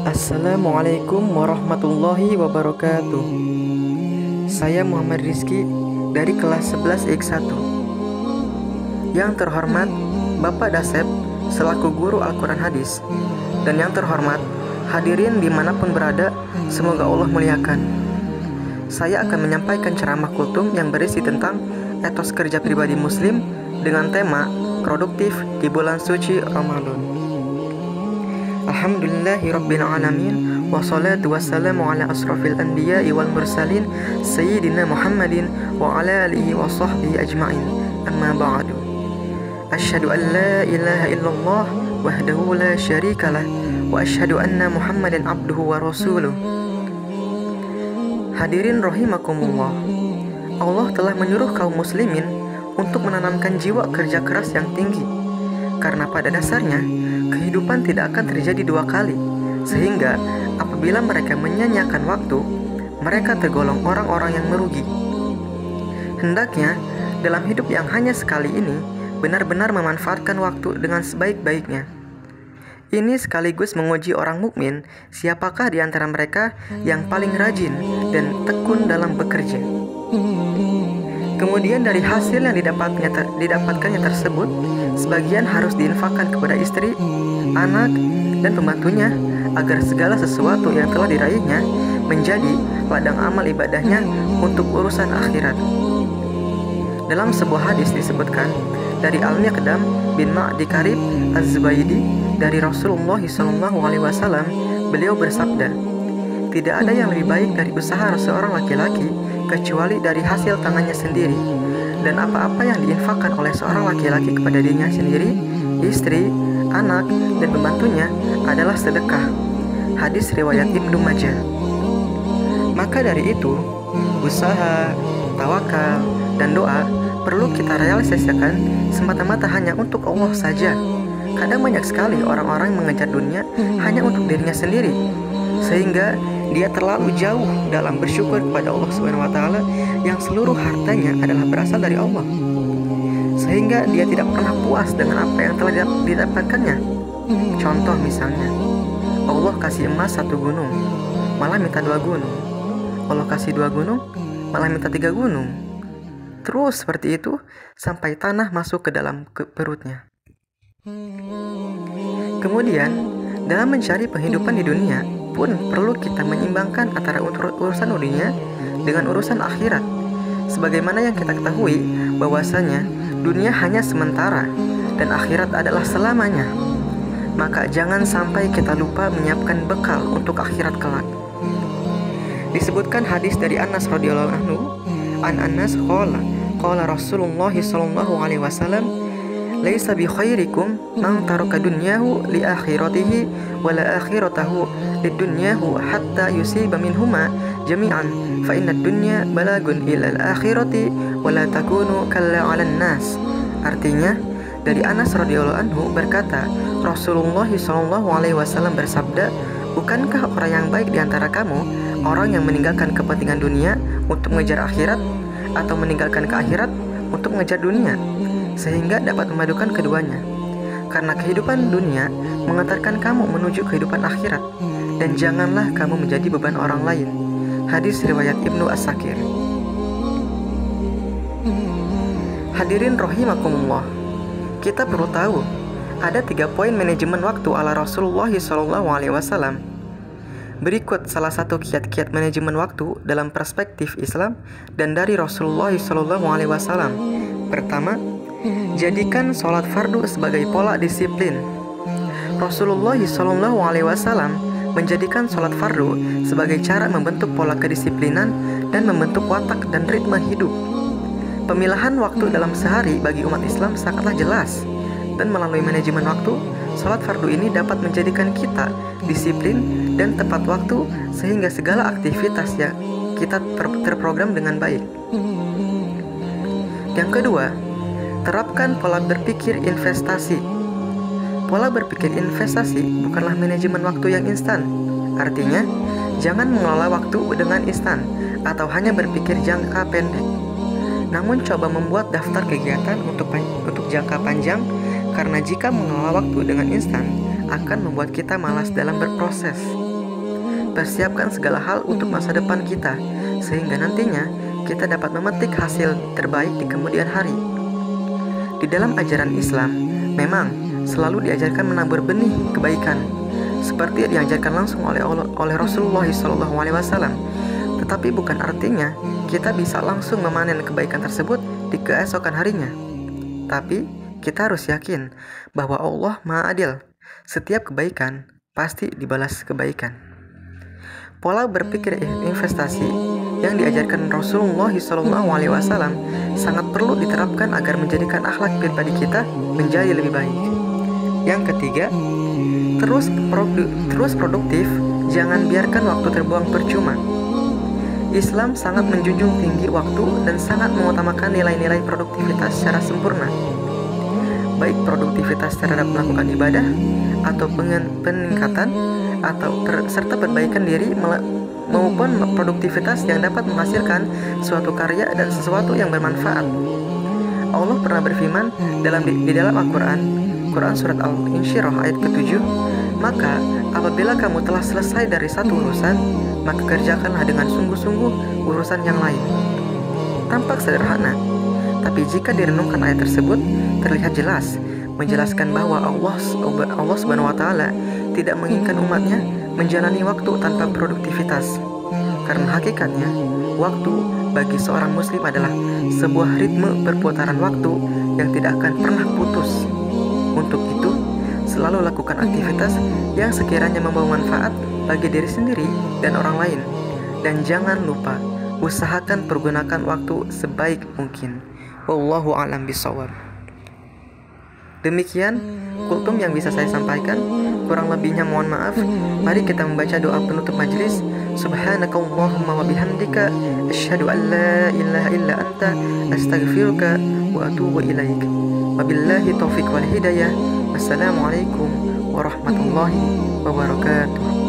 Assalamualaikum warahmatullahi wabarakatuh. Saya Muhammad Rizky dari kelas 11 X1. Yang terhormat Bapak Dasep selaku guru Al-Quran Hadis, dan yang terhormat hadirin dimanapun berada, semoga Allah muliakan. Saya akan menyampaikan ceramah kultum yang berisi tentang etos kerja pribadi muslim dengan tema produktif di bulan suci Ramadan. Alhamdulillahirabbil alamin, wassalatu wassalamu ala asrofil anbiya'i wal mursalin sayyidina Muhammadin wa ala alihi wa sahbihi ajma'in. Amma ba'du. Asyhadu an la ilaha illallah wahdahu la syarikalah wa asyhadu anna Muhammadan abduhu wa rasuluh. Hadirin rahimakumullah, Allah telah menyuruh kaum muslimin untuk menanamkan jiwa kerja keras yang tinggi, karena pada dasarnya kehidupan tidak akan terjadi dua kali, sehingga apabila mereka menyanyiakan waktu, mereka tergolong orang-orang yang merugi. Hendaknya dalam hidup yang hanya sekali ini benar-benar memanfaatkan waktu dengan sebaik-baiknya. Ini sekaligus menguji orang mukmin, siapakah di antara mereka yang paling rajin dan tekun dalam bekerja. Kemudian dari hasil yang didapatkannya tersebut, sebagian harus diinfakkan kepada istri, anak, dan pembantunya, agar segala sesuatu yang telah diraihnya menjadi ladang amal ibadahnya untuk urusan akhirat. Dalam sebuah hadis disebutkan dari Al-Miqdam bin Ma'di Karib Az-Zubaydi dari Rasulullah SAW, beliau bersabda, "Tidak ada yang lebih baik dari usaha seorang laki-laki kecuali dari hasil tangannya sendiri, dan apa-apa yang diinfakkan oleh seorang laki-laki kepada dirinya sendiri, istri, anak, dan pembantunya adalah sedekah." Hadis riwayat Ibnu Majah. Maka dari itu, usaha, tawakal, dan doa perlu kita realisasikan semata-mata hanya untuk Allah saja. Kadang banyak sekali orang-orang yang mengejar dunia hanya untuk dirinya sendiri, sehingga dia terlalu jauh dalam bersyukur kepada Allah SWT yang seluruh hartanya adalah berasal dari Allah, sehingga dia tidak pernah puas dengan apa yang telah didapatkannya. Contoh misalnya, Allah kasih emas 1 gunung, malah minta 2 gunung. Allah kasih 2 gunung, malah minta 3 gunung. Terus seperti itu sampai tanah masuk ke dalam perutnya. Kemudian dalam mencari penghidupan di dunia pun perlu kita menyeimbangkan antara urusan dunia dengan urusan akhirat. Sebagaimana yang kita ketahui bahwasanya dunia hanya sementara dan akhirat adalah selamanya. Maka jangan sampai kita lupa menyiapkan bekal untuk akhirat kelak. Disebutkan hadis dari Anas radhiyallahu anhu, an Anas qala Rasulullah sallallahu alaihi wasallam, "Laisa bi khairikum man taraka dunyahu li akhiratihi wa la akhiratahu lid dunyahu hatta yusiba minhuma jami'an fa inna dunya balagun ila al-akhirati wa la takunu kalla 'alan nas." Artinya, dari Anas radhiyallahu anhu berkata, Rasulullah sallallahu alaihi wasallam bersabda, "Bukankah orang yang baik di antara kamu orang yang meninggalkan kepentingan dunia untuk mengejar akhirat, atau meninggalkan ke akhirat untuk mengejar dunia, sehingga dapat memadukan keduanya? Karena kehidupan dunia mengantarkan kamu menuju kehidupan akhirat, dan janganlah kamu menjadi beban orang lain." Hadis riwayat Ibnu As-Sakir. Hadirin rahimakumullah, kita perlu tahu ada 3 poin manajemen waktu ala Rasulullah SAW. Berikut salah satu kiat-kiat manajemen waktu dalam perspektif Islam dan dari Rasulullah SAW. Pertama, jadikan sholat fardu sebagai pola disiplin. Rasulullah SAW menjadikan sholat fardu sebagai cara membentuk pola kedisiplinan dan membentuk watak dan ritme hidup. Pemilahan waktu dalam sehari bagi umat Islam sangatlah jelas, dan melalui manajemen waktu, sholat fardu ini dapat menjadikan kita disiplin dan tepat waktu, sehingga segala aktivitas yang kita terprogram dengan baik. Yang kedua, terapkan pola berpikir investasi. Pola berpikir investasi bukanlah manajemen waktu yang instan. Artinya, jangan mengelola waktu dengan instan atau hanya berpikir jangka pendek. Namun coba membuat daftar kegiatan untuk jangka panjang Karena jika mengelola waktu dengan instan akan membuat kita malas dalam berproses. Persiapkan segala hal untuk masa depan kita, sehingga nantinya kita dapat memetik hasil terbaik di kemudian hari. Di dalam ajaran Islam, memang selalu diajarkan menabur benih kebaikan, seperti yang diajarkan langsung oleh Rasulullah SAW. Tetapi bukan artinya kita bisa langsung memanen kebaikan tersebut di keesokan harinya. Tapi kita harus yakin bahwa Allah Maha Adil. Setiap kebaikan pasti dibalas kebaikan. Pola berpikir investasi yang diajarkan Rasulullah SAW sangat perlu diterapkan agar menjadikan akhlak pribadi kita menjadi lebih baik. Yang ketiga, terus produktif, jangan biarkan waktu terbuang percuma. Islam sangat menjunjung tinggi waktu dan sangat mengutamakan nilai-nilai produktivitas secara sempurna. Baik produktivitas terhadap melakukan ibadah atau peningkatan serta perbaikan diri maupun produktivitas yang dapat menghasilkan suatu karya dan sesuatu yang bermanfaat. Allah pernah berfirman di dalam Al-Quran, Quran Surat Al-Insyirah ayat ke-7, maka apabila kamu telah selesai dari satu urusan, maka kerjakanlah dengan sungguh-sungguh urusan yang lain. Tampak sederhana, tapi jika direnungkan ayat tersebut, terlihat jelas menjelaskan bahwa Allah Subhanahu wa Ta'ala tidak menginginkan umatnya menjalani waktu tanpa produktivitas. Karena hakikatnya, waktu bagi seorang muslim adalah sebuah ritme perputaran waktu yang tidak akan pernah putus. Untuk itu, selalu lakukan aktivitas yang sekiranya membawa manfaat bagi diri sendiri dan orang lain. Dan jangan lupa, usahakan pergunakan waktu sebaik mungkin. Wallahu a'lam bishawab. Demikian kultum yang bisa saya sampaikan. Kurang lebihnya mohon maaf. Mari kita membaca doa penutup majelis. Subhanakallahumma wa bihamdika asyhadu an la ilaha illa anta astaghfiruka wa atubu ilaik. Wabillahi taufiq wal hidayah. Wassalamualaikum warahmatullahi wabarakatuh.